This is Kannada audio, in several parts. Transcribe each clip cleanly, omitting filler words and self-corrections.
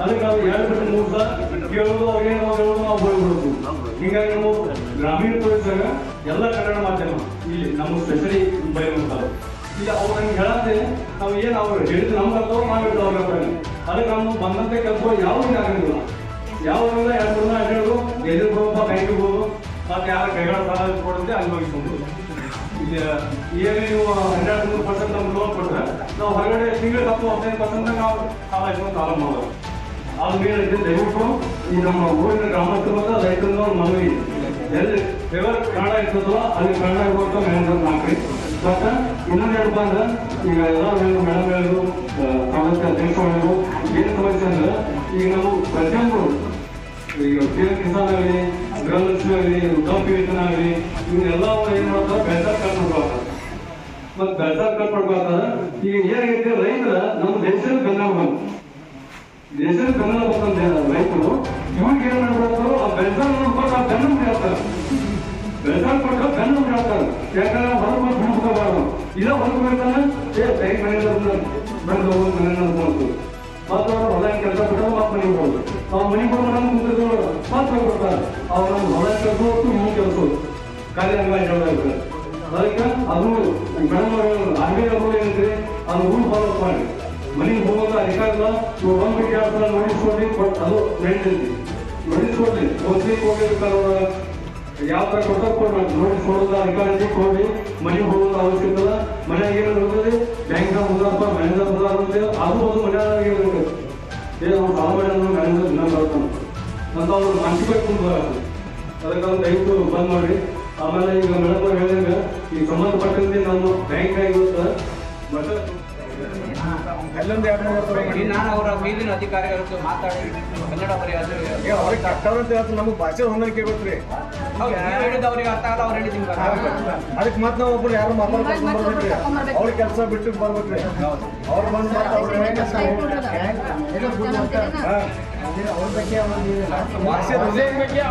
ಅದಕ್ಕೆ ನಾವು 2-3 ಸಲ ಕೇಳೋದು ಅವ್ರಿಗೆ ನಾವು ಹೋಗ್ಬಿಡೋದು. ಹೀಗಾಗಿ ನಾವು ಗ್ರಾಮೀಣ ಪ್ರದೇಶದಾಗ ಎಲ್ಲ ಕನ್ನಡ ಮಾಧ್ಯಮ ಇಲ್ಲಿ ನಮ್ಮ ಸ್ಪೆಷಲಿ ಬೈರ್ತಾರೆ. ಈಗ ಅವ್ರು ನಂಗೆ ಹೇಳಂತೆ ನಾವು ಏನು ಅವ್ರು ಹೇಳಿದ್ರು ನಮ್ಗೆ ಅರ್ಥವ ಮಾಡಿಬಿಟ್ಟು ಅವ್ರ ಅದಕ್ಕೆ ನಾವು ಬಂದಂತೆ ಕೆಲಸ ಯಾವುದೇ ಆಗಂಗಿಲ್ಲ. ಯಾವುದರಿಂದ 2 ದಿನ ಹೇಳೋದು ಎದುರ್ಬೋದಪ್ಪ ಬ್ಯಾಂಕಿಗೆ ಹೋಗೋದು ಮತ್ತು ಯಾರ ಕೈಗಳ ಸಾಲ ಕೊಡುತ್ತೆ ಅಲ್ಲಿ ಹೋಗಿಸ್ಕೊಂಡು ಈಗ ಏನು ನೀವು 12-13% ನಮ್ಗೆ ಲೋನ್ ಕೊಟ್ಟರೆ ನಾವು ಹೊರಗಡೆ ತಿಂಗಳು 10-15% ನಾವು ಸಾಲ ಇಟ್ಕೊಂಡು ಸಾಲ ಮಾಡೋದು. ಅದು ಮೇಲೈತೆ ದಯವಿಟ್ಟು ಈ ನಮ್ಮ ಊರಿನ ಗ್ರಾಮಸ್ಥರು ಮತ್ತು ರೈತರನ್ನ ಮನವಿ ಎಲ್ಲಿ ಫೇವರ್ ಕನ್ನಡ ಇರ್ತದಲ್ಲ ಅಲ್ಲಿ ಕನ್ನಡ ಇರುವಂಥ ಮ್ಯಾನೇಜರ್ ಹಾಕ್ರಿ. ಬಟ್ ಇನ್ನೊಂದು ಏನಪ್ಪ ಅಂದ್ರೆ ಈಗ ಎಲ್ಲ ಮೇಡಮ್ ಹೇಳಿದ್ರು ಸಮಸ್ಯೆ ಅಧ್ಯಕ್ಷರು ಏನು ಸಮಸ್ಯೆ ಅಂದ್ರೆ ಈಗ ನಾವು ಪ್ರತಿಯೊಂದು ಈಗ ಪಿಎಂ ಕಿಸಾನ್ ಆಗಲಿ ಗೃಹಲಕ್ಷ್ಮಿ ಆಗಲಿ ವೃದ್ಧಾಪ್ಯ ವೇತನ ಆಗಲಿ ಇವನ್ನೆಲ್ಲ ಏನು ಮಾಡ್ತಾರೆ ಬೆಳೆದ ಕಲ್ಪಡ್ಬೇಕಾಗ್ತದೆ. ಮತ್ತು ಬೆಳೆದ ಕಲ್ಪಡ್ಬೇಕಾದ್ರೆ ಈಗ ಏನಾಗೈತೆ ರೈತರ ನಮ್ಮ ದೇಶದ ಬೆನ್ನ ದೇಶದ ಬೆನ್ನ ಬಂದಂತ ರೈತರು ಇವಾಗ ಏನ್ ಮಾಡ್ಬಿಡ್ತಾರೋ ಆ ಬೆಳೆಸಾಲ ನೋಡ್ಕೊಂಡು ಆ ಬೆನ್ನು ಬಿಡ್ತಾರೆ. ಬೆಳೆಸಾಲ ಕೊಟ್ಟು ಬೆನ್ನು ಬಿಡ್ತಾರೆ. ಯಾಕಂದ್ರೆ ಹೊರಗೆ ಬಂದು ಬಿಡ್ಕೋಬಾರ್ದು. ಇದೇ ಹೊರಗಬೇಕಂದ್ರೆ ಬ್ಯಾಂಕ್ ಮ್ಯಾನೇಜರ್ ಬೆಳೆದು ಮನೆ ಮಾಡ್ತು ಮತ್ತು ಅವ್ರು ಹೊಲ ಕೆಲಸ ಬಿಟ್ಟರೆ ಮತ್ತೆ ಮನೆಗೆ ಹೋಗೋದು. ನಾವು ಮನೆಗೆ ಹೋಗಿ ನಮ್ಗೆ ಕುಂತಿದ್ರು ಮತ್ತೆ ಹೋಗ್ಬಿಡ್ತಾರೆ. ಅವ್ರು ನಮ್ಮ ಹೊಲ ಕೆಲಸ ಹೊತ್ತು ಇವು ಕೆಲಸ ಖಾಲಿ ಹಂಗಾಗಿ ಹೇಳೋದಾಗ್ತದೆ. ಅದಕ್ಕೆ ಅದು ಮೇಡಮ್ ಆರ್ಮಿ ಅವರು ಏನಂದ್ರೆ ಅದು ರೂಲ್ ಫಾಲೋ ಮಾಡಿ ಮನೆಗೆ ಹೋಗೋದು ಅಧಿಕಾರಲ್ಲ. ಇವ್ರು ಬಂದ್ಬಿಟ್ಟು ಯಾವ ನೋಟಿಸ್ಕೊಡ್ಲಿ ಅದು ನಡೀತೈತಿ. ನೋಟಿಸ್ಕೊಡ್ಲಿ ಓದ್ಲಿಕ್ಕೆ ಹೋಗಿರ್ತಾರ ಯಾವ ಥರ ಕೊಡ್ಬೇಕು ನೋಟಿಸ್ ಕೊಡೋದು ಅಧಿಕಾರಿ ಕೊಡಿ ಮನೆಗೆ ಹೋಗೋದು ಅವಶ್ಯಕತೆ. ಮನೆಯಾಗ ಏನು ಹೋಗೋದು ಬ್ಯಾಂಕ್ನಾಗ ಹೋದಪ್ಪ ಮ್ಯಾನೇಜರ್ ಹೋದಾರಂತೆ ಅದು ಒಂದು ಮನೆಯಾಗ ಇರಬೇಕು. ಏನು ಅವ್ರು ಸಾಲ ಮಾಡಿ ಮ್ಯಾನೇಜರ್ ದಿನ ಬರ್ತಾನೆ ಅಂತ ಅವ್ರು ಮಾನಸಿಕ ಕುಂದು ಬರುತ್ತೆ. ಅದಕ್ಕೆ ಅವ್ರು ದಯವಿಟ್ಟು ಬಂದ್ ಮಾಡಿ. ಆಮೇಲೆ ಈಗ ಮೇಡಮ್ ಅವ್ರು ಹೇಳಿದಂಗೆ ಈಗ ಸಂಬಂಧಪಟ್ಟಂತೆ ನಮ್ಮ ಬ್ಯಾಂಕ್ನಾಗ ಇವತ್ತು ಮತ್ತೆ ಅಲ್ಲೊಂದು 2-3 ವರ್ಷ ನಾನು ಅವರ ಮೇಲಿನ ಅಧಿಕಾರಿಗಳು ಮಾತಾಡಿ ಕನ್ನಡ ಅವ್ರಿಗೆ ಕಟ್ಟವ್ರಂತ ಹೇಳ್ತಾರೆ. ನಮಗೆ ಭಾಷೆ ಹೊಂದಾಣಿಕೆ ಗೊತ್ತ್ರಿ. ಹೇಳಿದ ಅವ್ರಿಗೆ ಅರ್ಥ ಆಗಲ್ಲ ಅವ್ರು ಹೇಳಿದ್ದೀನಿ ಅದಕ್ಕೆ ಮತ್ತೆ ನಾವು ಒಬ್ಬರು ಯಾರು ಮಾತಾಡ್ಕೊಂಡು ಬರ್ಬೇಕ್ರಿ. ಅವ್ರ ಕೆಲಸ ಬಿಟ್ಟು ಬರ್ಬೇಕ್ರಿ. ಅವ್ರು ಬಂದು ಭಾಷೆ ಬಗ್ಗೆ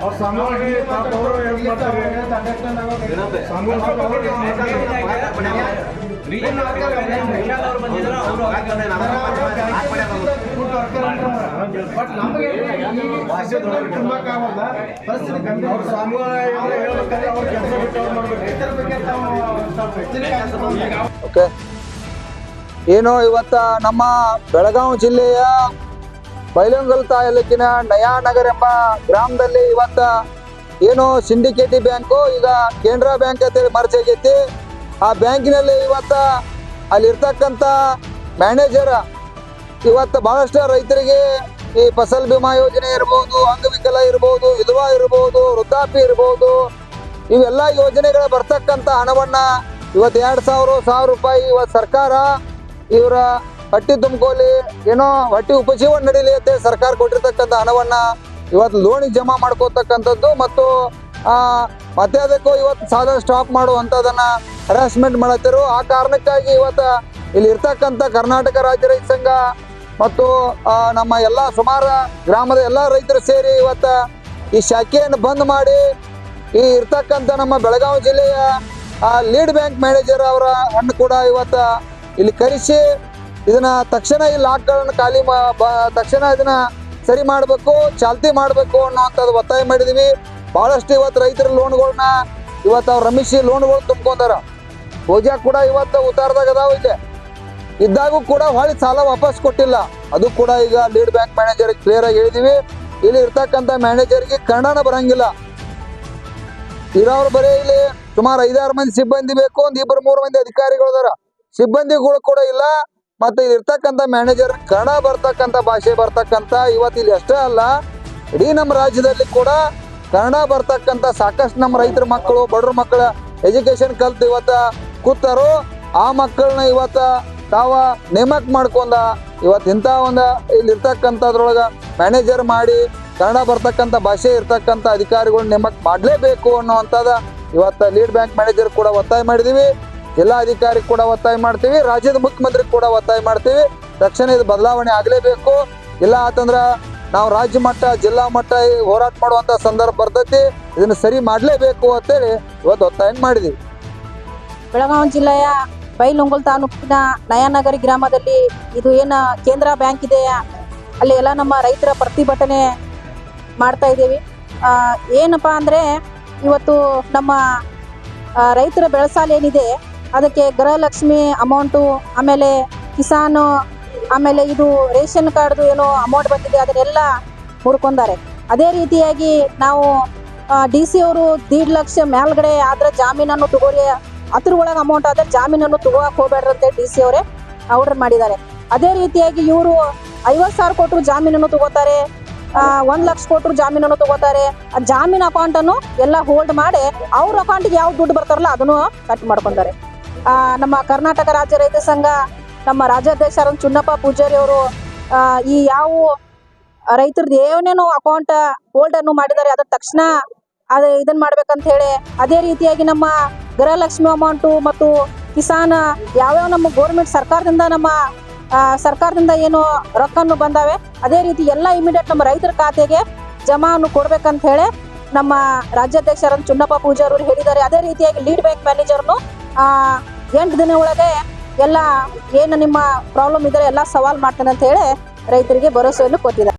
ಅವ್ರ ಸಾಮಾನ್ಯ ಅವರು ಹೆಲ್ಪ್ ಮಾಡ್ತಾರೆ. ಓಕೆ, ಏನು ಇವತ್ತ ನಮ್ಮ ಬೆಳಗಾವಿ ಜಿಲ್ಲೆಯ ಬೈಲಹೊಂಗಲ ತಾಲೂಕಿನ ನಯಾನಗರ್ ಎಂಬ ಗ್ರಾಮದಲ್ಲಿ ಇವತ್ತ ಏನು ಸಿಂಡಿಕೇಟಿ ಬ್ಯಾಂಕು ಈಗ ಕೆನರಾ ಬ್ಯಾಂಕ್ ಅಂತೇಳಿ ಮರ್ಜ್ ಆಗೈತಿ. ಆ ಬ್ಯಾಂಕಿನಲ್ಲಿ ಇವತ್ತ ಅಲ್ಲಿರ್ತಕ್ಕಂಥ ಮ್ಯಾನೇಜರ್ ಇವತ್ತು ಬಹಳಷ್ಟು ರೈತರಿಗೆ ಈ ಫಸಲ್ ಬಿಮಾ ಯೋಜನೆ ಇರ್ಬೋದು, ಅಂಗವಿಕಲ ಇರ್ಬೋದು, ವಿಧವಾ ಇರ್ಬೋದು, ವೃದ್ಧಾಪ್ಯ ಇರ್ಬೋದು, ಇವೆಲ್ಲ ಯೋಜನೆಗಳ ಬರ್ತಕ್ಕಂಥ ಹಣವನ್ನು ಇವತ್ತು 2,000 ರೂಪಾಯಿ ಇವತ್ತು ಸರ್ಕಾರ ಇವರ ಹೊಟ್ಟಿ ತುಂಬಿಕೋಲಿ ಏನೋ ಹೊಟ್ಟಿ ಉಪಜೀವನ ನಡೀಲಿ ಅಂತ ಸರ್ಕಾರ ಕೊಟ್ಟಿರ್ತಕ್ಕಂಥ ಹಣವನ್ನು ಇವತ್ತು ಲೋನಿಗೆ ಜಮಾ ಮಾಡ್ಕೋತಕ್ಕಂಥದ್ದು ಮತ್ತು ಮತ್ತೆ ಅದಕ್ಕೂ ಇವತ್ತು ಸಾಲ ಸ್ಟಾಪ್ ಮಾಡುವಂಥದ್ದನ್ನು ಹರಾಸ್ಮೆಂಟ್ ಮಾಡತ್ತಿರು. ಆ ಕಾರಣಕ್ಕಾಗಿ ಇವತ್ತು ಇಲ್ಲಿ ಇರ್ತಕ್ಕಂಥ ಕರ್ನಾಟಕ ರಾಜ್ಯ ರೈತ ಸಂಘ ಮತ್ತು ನಮ್ಮ ಎಲ್ಲ ಸುಮಾರು ಗ್ರಾಮದ ಎಲ್ಲ ರೈತರು ಸೇರಿ ಇವತ್ತು ಈ ಶಾಖೆಯನ್ನು ಬಂದ್ ಮಾಡಿ ಈ ಇರ್ತಕ್ಕಂಥ ನಮ್ಮ ಬೆಳಗಾವಿ ಜಿಲ್ಲೆಯ ಲೀಡ್ ಬ್ಯಾಂಕ್ ಮ್ಯಾನೇಜರ್ ಅವರ ಅನ್ನು ಕೂಡ ಇವತ್ತು ಇಲ್ಲಿ ಕರೆಸಿ ಇದನ್ನ ತಕ್ಷಣ ಈ ಲಾಕ್ಗಳನ್ನು ಖಾಲಿ ತಕ್ಷಣ ಇದನ್ನ ಸರಿ ಮಾಡಬೇಕು, ಚಾಲ್ತಿ ಮಾಡಬೇಕು ಅನ್ನೋವಂಥದ್ದು ಒತ್ತಾಯ ಮಾಡಿದೀವಿ. ಭಾಳಷ್ಟು ಇವತ್ತು ರೈತರ ಲೋನ್ಗಳನ್ನ ಇವತ್ತು ಅವ್ರು ರಮೇಶಿ ಲೋನ್ಗಳು ತುಂಬ್ಕೊಂಡಾರ. ಹೋಜಾ ಕೂಡ ಇವತ್ತು ಉತ್ತಾರದಾಗ ಅದಾವ. ಇದೆ ಇದ್ದಾಗೂ ಕೂಡ ಹೊಳ್ಳಿ ಸಾಲ ವಾಪಸ್ ಕೊಟ್ಟಿಲ್ಲ. ಅದು ಕೂಡ ಈಗ ಲೀಡ್ ಬ್ಯಾಂಕ್ ಮ್ಯಾನೇಜರ್ ಕ್ಲಿಯರ್ ಆಗಿ ಹೇಳಿದೀವಿ. ಇಲ್ಲಿ ಇರ್ತಕ್ಕಂಥ ಮ್ಯಾನೇಜರ್ಗೆ ಕನ್ನಡನ ಬರಂಗಿಲ್ಲ. ಇರೋರು ಬರೀ ಇಲ್ಲಿ ಸುಮಾರು 5-6 ಮಂದಿ ಸಿಬ್ಬಂದಿ ಬೇಕು, 1-2-3 ಮಂದಿ ಅಧಿಕಾರಿಗಳು ಅದಾರ. ಸಿಬ್ಬಂದಿಗಳು ಕೂಡ ಇಲ್ಲ. ಮತ್ತೆ ಇಲ್ಲಿ ಇರ್ತಕ್ಕಂಥ ಮ್ಯಾನೇಜರ್ ಕನ್ನಡ ಬರ್ತಕ್ಕಂಥ ಭಾಷೆ ಬರ್ತಕ್ಕಂಥ ಇವತ್ತು ಇಲ್ಲಿ ಅಷ್ಟೇ ಅಲ್ಲ, ಇಡೀ ನಮ್ಮ ರಾಜ್ಯದಲ್ಲಿ ಕೂಡ ಕನ್ನಡ ಬರ್ತಕ್ಕಂಥ ಸಾಕಷ್ಟು ನಮ್ಮ ರೈತರ ಮಕ್ಕಳು, ಬಡವ್ರ ಮಕ್ಕಳ ಎಜುಕೇಶನ್ ಕಲ್ತು ಇವತ್ತ ಕೂತಾರೋ ಆ ಮಕ್ಕಳನ್ನ ಇವತ್ತ ತಾವ ನೇಮಕ ಮಾಡ್ಕೊಂಡ ಇವತ್ತು ಇಂಥ ಒಂದು ಇಲ್ಲಿ ಇರ್ತಕ್ಕಂಥದ್ರೊಳಗೆ ಮ್ಯಾನೇಜರ್ ಮಾಡಿ ಕನ್ನಡ ಬರ್ತಕ್ಕಂಥ ಭಾಷೆ ಇರ್ತಕ್ಕಂಥ ಅಧಿಕಾರಿಗಳು ನೇಮಕ ಮಾಡಲೇಬೇಕು ಅನ್ನೋವಂಥದ್ದು ಇವತ್ತು ಲೀಡ್ ಬ್ಯಾಂಕ್ ಮ್ಯಾನೇಜರ್ ಕೂಡ ಒತ್ತಾಯ ಮಾಡಿದೀವಿ. ಜಿಲ್ಲಾ ಅಧಿಕಾರಿ ಕೂಡ ಒತ್ತಾಯ ಮಾಡ್ತೀವಿ, ರಾಜ್ಯದ ಮುಖ್ಯಮಂತ್ರಿ ಕೂಡ ಒತ್ತಾಯ ಮಾಡ್ತೀವಿ. ತಕ್ಷಣ ಇದು ಬದಲಾವಣೆ ಆಗಲೇಬೇಕು. ಇಲ್ಲ ಅಂತಂದ್ರೆ ನಾವು ರಾಜ್ಯ ಮಟ್ಟ ಜಿಲ್ಲಾ ಮಟ್ಟ ಹೋರಾಟ ಮಾಡುವಂಥ ಸಂದರ್ಭ ಬರ್ತೈತಿ. ಇದನ್ನು ಸರಿ ಮಾಡಲೇಬೇಕು ಅಂತೇಳಿ ಇವತ್ತು ಒತ್ತಾಯ ಮಾಡಿದ್ದೀವಿ. ಬೆಳಗಾವಿ ಜಿಲ್ಲೆಯ ಬೈಲಹೊಂಗಲ ತಾಲೂಕಿನ ನಯಾನಗರಿ ಗ್ರಾಮದಲ್ಲಿ ಇದು ಏನು ಕೇಂದ್ರ ಬ್ಯಾಂಕ್ ಇದೆ, ಅಲ್ಲಿ ಎಲ್ಲ ನಮ್ಮ ರೈತರ ಪ್ರತಿಭಟನೆ ಮಾಡ್ತಾ ಇದ್ದೀವಿ. ಏನಪ್ಪ ಅಂದರೆ ಇವತ್ತು ನಮ್ಮ ರೈತರ ಬೆಳೆಸಾಲ ಏನಿದೆ ಅದಕ್ಕೆ ಗೃಹಲಕ್ಷ್ಮಿ ಅಮೌಂಟು, ಆಮೇಲೆ ಕಿಸಾನು, ಆಮೇಲೆ ಇದು ರೇಷನ್ ಕಾರ್ಡ್ದು ಏನೋ ಅಮೌಂಟ್ ಬಂದಿದೆ ಅದನ್ನೆಲ್ಲ ಹುಡ್ಕೊಂಡಾರೆ. ಅದೇ ರೀತಿಯಾಗಿ ನಾವು DC ಅವರು 1.5 ಲಕ್ಷ ಮೇಲ್ಗಡೆ ಆದ್ರೆ ಜಾಮೀನನ್ನು ತಗೋರಿ, ಅದ್ರ ಒಳಗೆ ಅಮೌಂಟ್ ಆದರೆ ಜಾಮೀನನ್ನು ತಗೋಕೆ ಹೋಗ್ಬೇಡ್ರಿ ಅಂತ DC ಅವರೇ ಆರ್ಡರ್ ಮಾಡಿದ್ದಾರೆ. ಅದೇ ರೀತಿಯಾಗಿ ಇವರು 50,000 ಕೊಟ್ಟರು ಜಾಮೀನನ್ನು ತಗೋತಾರೆ, 1 ಲಕ್ಷ ಕೊಟ್ಟರು ಜಾಮೀನನ್ನು ತಗೋತಾರೆ. ಆ ಜಾಮೀನು ಅಕೌಂಟನ್ನು ಎಲ್ಲ ಹೋಲ್ಡ್ ಮಾಡಿ ಅವ್ರ ಅಕೌಂಟಿಗೆ ಯಾವ ದುಡ್ಡು ಬರ್ತಾರಲ್ಲ ಅದನ್ನು ಕಟ್ ಮಾಡ್ಕೊಂತಾರೆ. ನಮ್ಮ ಕರ್ನಾಟಕ ರಾಜ್ಯ ರೈತ ಸಂಘ ನಮ್ಮ ರಾಜ್ಯಾಧ್ಯಕ್ಷರ ಚುನ್ನಪ್ಪ ಪೂಜಾರಿ ಅವರು ಈ ಯಾವ ರೈತರದ್ದು ಏನೇನು ಅಕೌಂಟ್ ಹೋಲ್ಡ್ ಅನ್ನು ಮಾಡಿದ್ದಾರೆ ಅದರ ತಕ್ಷಣ ಇದನ್ನ ಮಾಡ್ಬೇಕಂತ ಹೇಳಿ, ಅದೇ ರೀತಿಯಾಗಿ ನಮ್ಮ ಗೃಹಲಕ್ಷ್ಮಿ ಅಮೌಂಟು ಮತ್ತು ಕಿಸಾನ್ ಯಾವ್ಯಾವ ನಮ್ಮ ಗೋರ್ಮೆಂಟ್ ಸರ್ಕಾರದಿಂದ ಏನು ರೊಕ್ಕನ್ನು ಬಂದಾವೆ ಅದೇ ರೀತಿ ಎಲ್ಲ ಇಮಿಡಿಯೇಟ್ ನಮ್ಮ ರೈತರ ಖಾತೆಗೆ ಜಮಾವನ್ನು ಕೊಡ್ಬೇಕಂತ ಹೇಳಿ ನಮ್ಮ ರಾಜ್ಯಾಧ್ಯಕ್ಷರ ಚುನ್ನಪ್ಪ ಪೂಜಾರಿ ಅವರು ಹೇಳಿದ್ದಾರೆ. ಅದೇ ರೀತಿಯಾಗಿ ಲೀಡ್ ಬ್ಯಾಂಕ್ ಮ್ಯಾನೇಜರ್ನು 8 ದಿನ ಒಳಗೆ ಎಲ್ಲ ಏನು ನಿಮ್ಮ ಪ್ರಾಬ್ಲಮ್ ಇದ್ರೆ ಎಲ್ಲ ಸವಾಲ್ ಮಾಡ್ತಾನೆ ಅಂತ ಹೇಳಿ ರೈತರಿಗೆ ಭರವಸೆಯನ್ನು ಕೊಟ್ಟಿದ್ದಾರೆ.